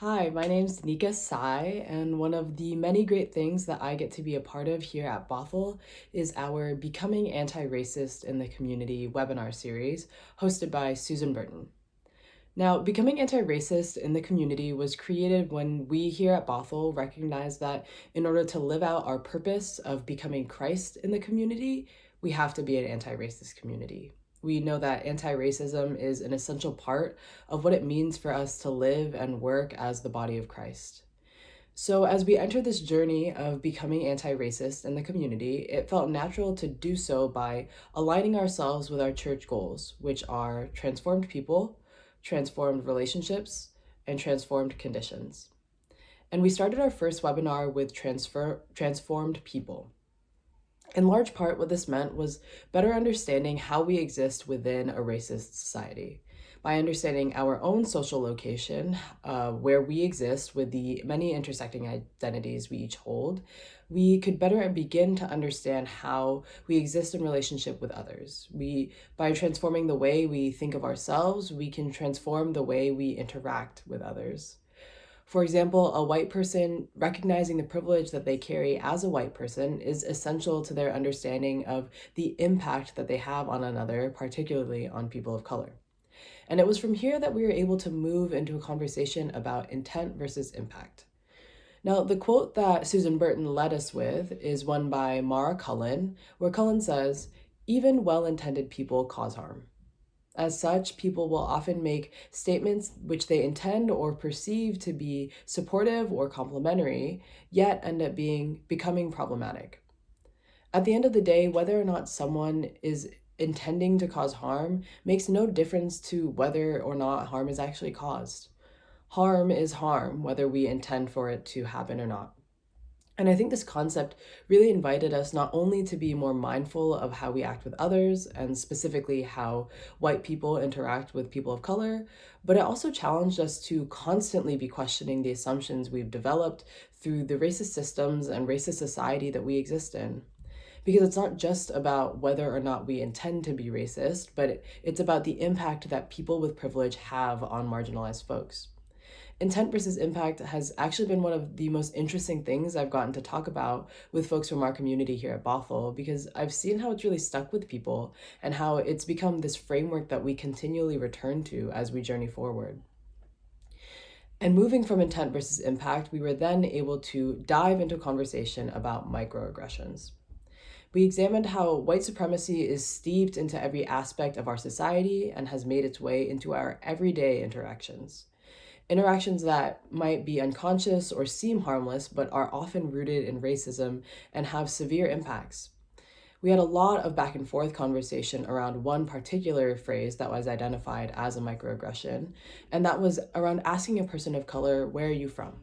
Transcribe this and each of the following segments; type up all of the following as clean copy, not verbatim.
Hi, my name's Nica Sy, and one of the many great things that I get to be a part of here at Bothell is our Becoming Anti-Racist in the Community webinar series hosted by Susan Burton. Now, Becoming Anti-Racist in the Community was created when we here at Bothell recognized that in order to live out our purpose of becoming Christ in the community, we have to be an anti-racist community. We know that anti-racism is an essential part of what it means for us to live and work as the body of Christ. So, as we enter this journey of becoming anti-racist in the community, it felt natural to do so by aligning ourselves with our church goals, which are transformed people, transformed relationships, and transformed conditions. And we started our first webinar with transformed people. In large part, what this meant was better understanding how we exist within a racist society. By understanding our own social location, where we exist with the many intersecting identities we each hold, we could better begin to understand how we exist in relationship with others. By transforming the way we think of ourselves, we can transform the way we interact with others. For example, a white person recognizing the privilege that they carry as a white person is essential to their understanding of the impact that they have on another, particularly on people of color. And it was from here that we were able to move into a conversation about intent versus impact. Now, the quote that Susan Burton led us with is one by Mara Cullen, where Cullen says, "Even well-intended people cause harm. As such, people will often make statements which they intend or perceive to be supportive or complimentary, yet end up becoming problematic. At the end of the day, whether or not someone is intending to cause harm makes no difference to whether or not harm is actually caused. Harm is harm, whether we intend for it to happen or not." And I think this concept really invited us not only to be more mindful of how we act with others, and specifically how white people interact with people of color, but it also challenged us to constantly be questioning the assumptions we've developed through the racist systems and racist society that we exist in. Because it's not just about whether or not we intend to be racist, but it's about the impact that people with privilege have on marginalized folks. Intent versus impact has actually been one of the most interesting things I've gotten to talk about with folks from our community here at Bothell, because I've seen how it's really stuck with people and how it's become this framework that we continually return to as we journey forward. And moving from intent versus impact, we were then able to dive into a conversation about microaggressions. We examined how white supremacy is steeped into every aspect of our society and has made its way into our everyday interactions. Interactions that might be unconscious or seem harmless, but are often rooted in racism and have severe impacts. We had a lot of back and forth conversation around one particular phrase that was identified as a microaggression, and that was around asking a person of color, "Where are you from?"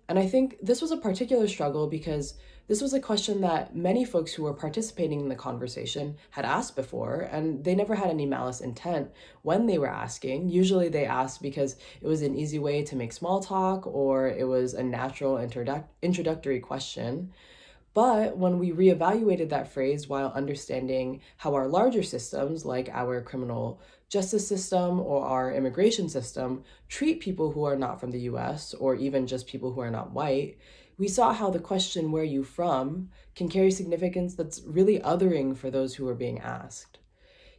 And I think this was a particular struggle because this was a question that many folks who were participating in the conversation had asked before, and they never had any malice intent when they were asking. Usually they asked because it was an easy way to make small talk or it was a natural introductory question. But when we reevaluated that phrase while understanding how our larger systems, like our criminal justice system or our immigration system, treat people who are not from the US or even just people who are not white, we saw how the question, "Where are you from?" can carry significance that's really othering for those who are being asked.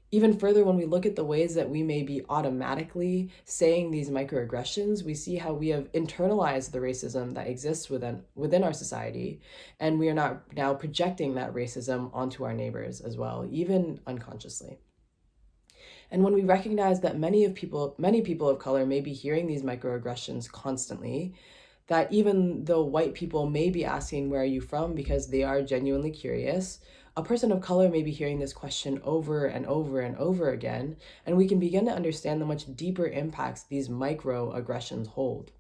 Even further, when we look at the ways that we may be automatically saying these microaggressions, we see how we have internalized the racism that exists within our society, and we are not now projecting that racism onto our neighbors as well, even unconsciously. And when we recognize that many people of color may be hearing these microaggressions constantly, that even though white people may be asking, "Where are you from?" because they are genuinely curious, a person of color may be hearing this question over and over and over again, and we can begin to understand the much deeper impacts these microaggressions hold.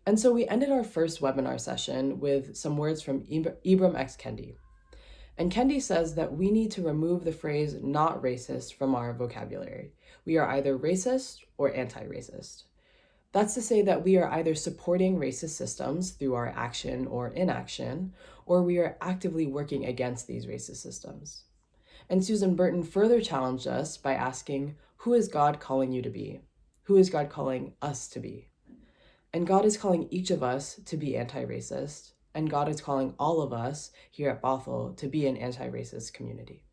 And so we ended our first webinar session with some words from Ibram X. Kendi. And Kendi says that we need to remove the phrase "not racist" from our vocabulary. We are either racist or anti-racist. That's to say that we are either supporting racist systems through our action or inaction, or we are actively working against these racist systems. And Susan Burton further challenged us by asking, "Who is God calling you to be?" Who is God calling us to be? And God is calling each of us to be anti-racist, and God is calling all of us here at Bothell to be an anti-racist community.